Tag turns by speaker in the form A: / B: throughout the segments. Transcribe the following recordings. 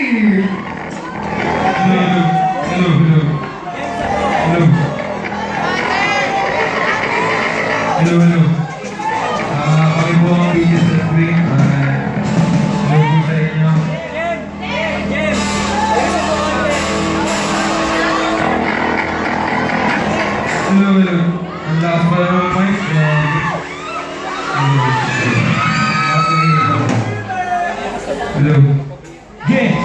A: Hello. Kami po ang video sa screen. Hello po sa inyo. Hello. Ang lakas pa ng mic. Hello. Yeah!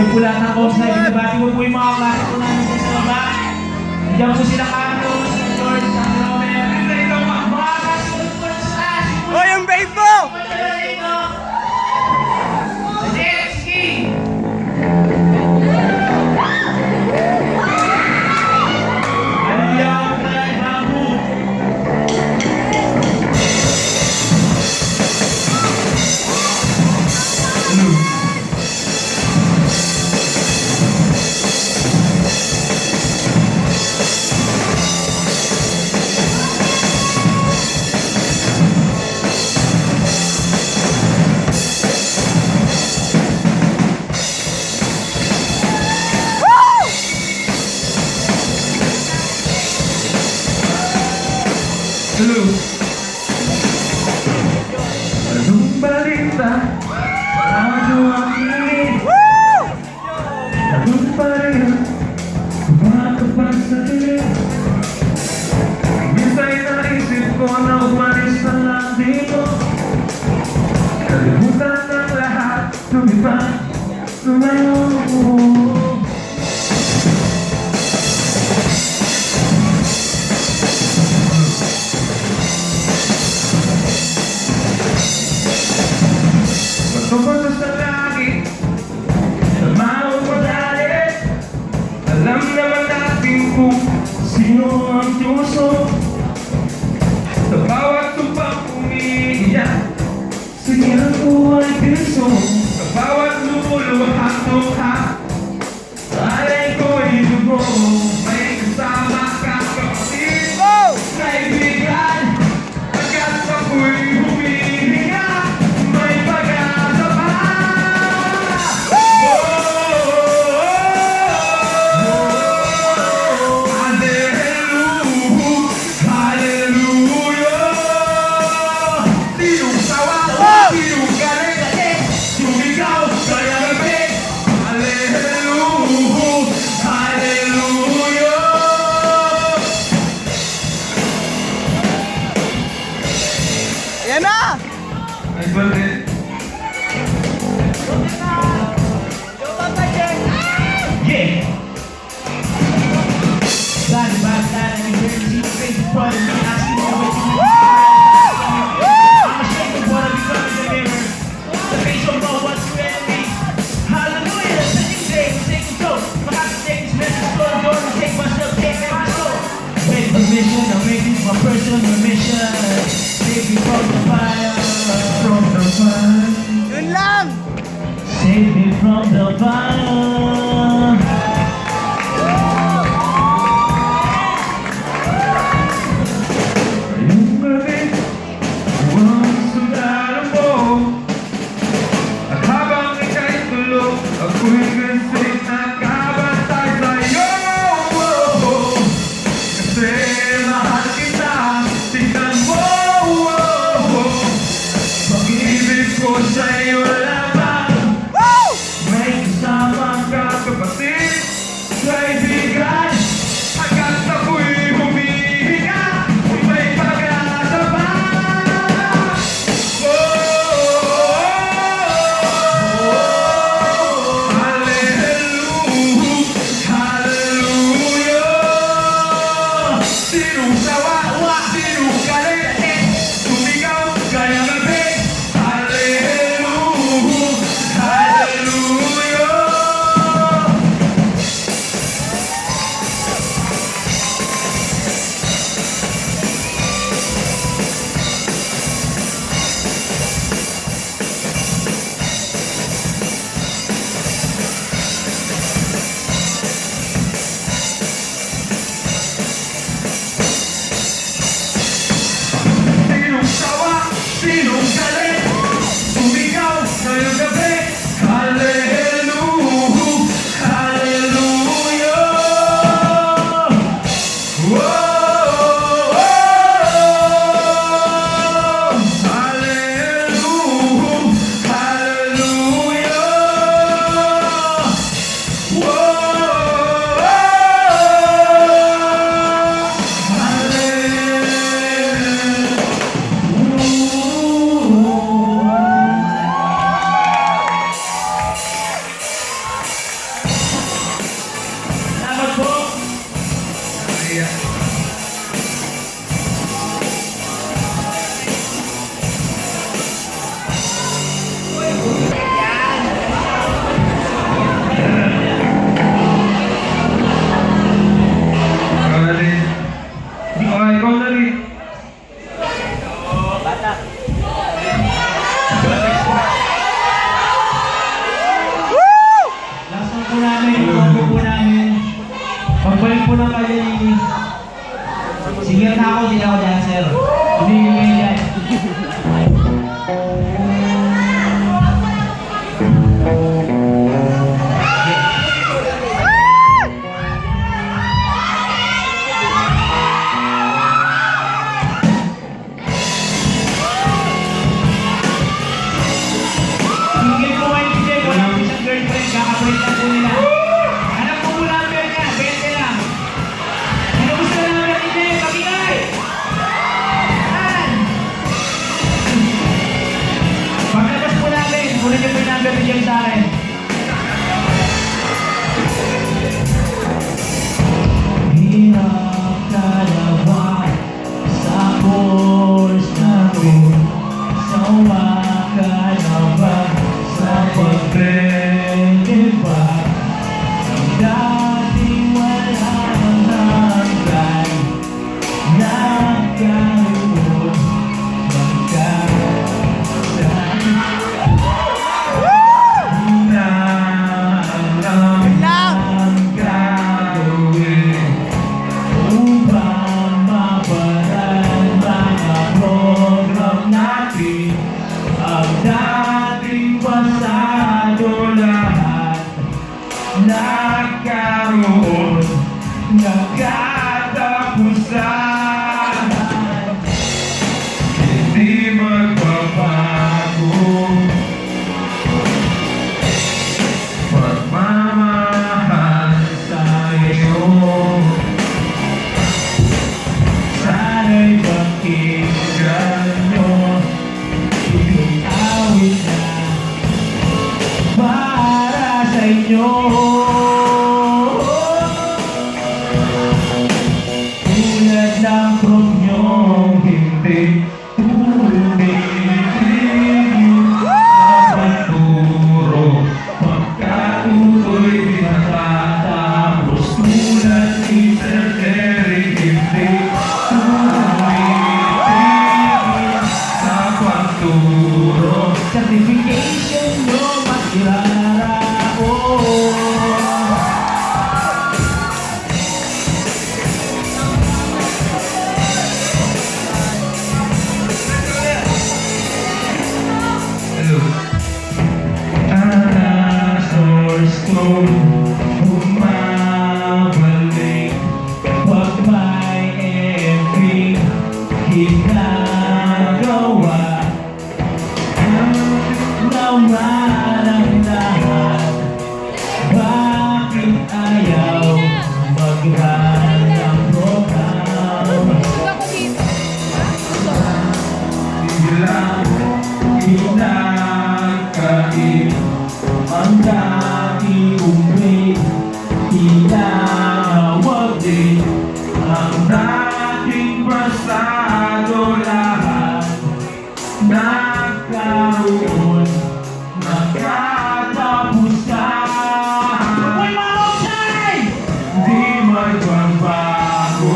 B: Pula ng coach na ibinabati ko po yung mga klase ko namin sa baba. Diyan po sila Carlos, George, San Romero. Mga kasunod po sa class.
C: O, yung babe mo!
B: Ski! Aliyang Tay Babu.
A: Hello. Anong balita? Radyo ang kinig. Anong pareha? Kumakapag sa dilim. Minsan naisip ko na umalis na lang dito. Kalimutan ng lahat. Lumipad. Tumayo. Pagkapunta sa langit, tamawag madali. Alam naman natin kung sino ang tuso. Sa bawat tumpang umiiyak, sigaw ko ay piso. Sa bawat lumuluhak-luha, alay ko ay dugo. May kasama ka kapatid, kaibigan, agad ako'y humihinga.
C: Yan na!
A: Nice one, man.
B: Yeah! Side by side, I can hear you face in front of me. I see you with you. I'm ashamed of what I become in the mirror. The face don't know what's your enemy. Hallelujah, it's a new day, we take control. Forgot to take this message to the door and take myself, take my soul. Make the mission, I'm making my personal mission. Save me from the fire.
A: From the fire.
C: Yun lang!
B: Save me from the fire.
A: Yung gabi, huwag sundalo mo. At habang ika'y tulog, ako'y kasi nakabantay sa'yo. Kasi mahal kita, tingnan mo. Pag-ibig ko sa'yo lamang. May kasama ka
B: Pwede ba ang dating walang hanggan nagkaroon
A: Nagkaroon ng katapusan, hindi magbabago pagmamahal sa'yo.
B: Sana'y pakinggan nyo itong awit na para sa inyo. Tulad ng promyong
A: Hindi tumitigil sa pagturo, pagkatuloy di natatapos. Tulad ni Sir Jerry, hindi tumitigil sa pagturo.
B: certification nyo mairaraon.
A: Hello. Dinosaurs ko bumabalik
B: Pag may every ginagawa naman ang lahat. Bakit ayaw mag-run ng program?
A: bilang kinakain
B: Ang dating umay tinawag din
A: ang dating pasado lahat
B: nagkaroon ng
A: katapusan.
B: Uy, Mamochay!
A: Di magbabago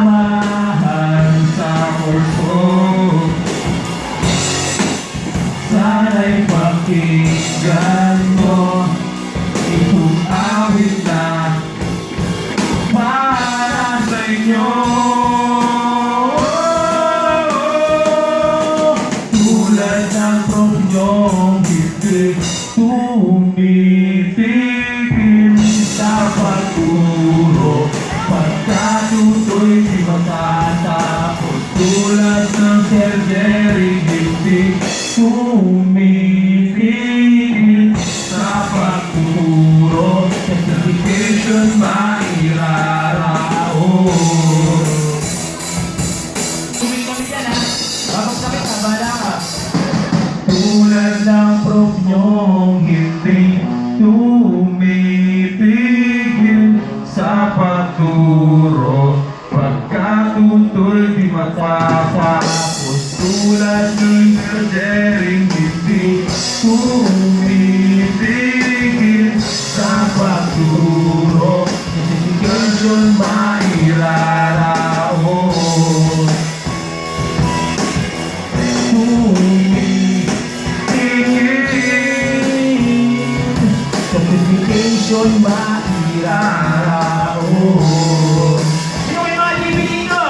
A: pagmamahal sa puso. Sana'y pakinggan mo itong awit na para sa inyo.
B: Tulad ng promyong hindi tumitigil sa pagturo, pagkatutoy di matatapos.
A: Tulad ng Sir Jerry, hindi tumitigil sa pagturo. Certification mairaraon.
B: Tumingin kami dyan ha. Kapag kami ka, bahala ka. Tulad ng promyong
A: Hindi tumitigil sa pagturo, pagkatutoy di matatapos. Tulad ng Sir Jerry, hindi tumitigil sa pagturo. Certification mairaraon.
B: certification mairaraon. Sino may mga TV dito?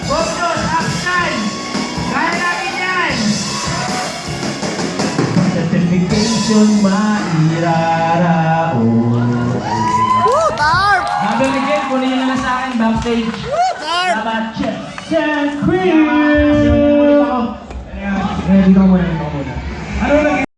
B: Focus, action! Kaya natin yan! Certification mairaraon.
C: Woo, Tarp!
B: Number Miguel, kunin nyo na lang sa akin backstage.
C: Woo, Tarp!
B: Salamat, Chefs and Crew! Ready ka muna ito.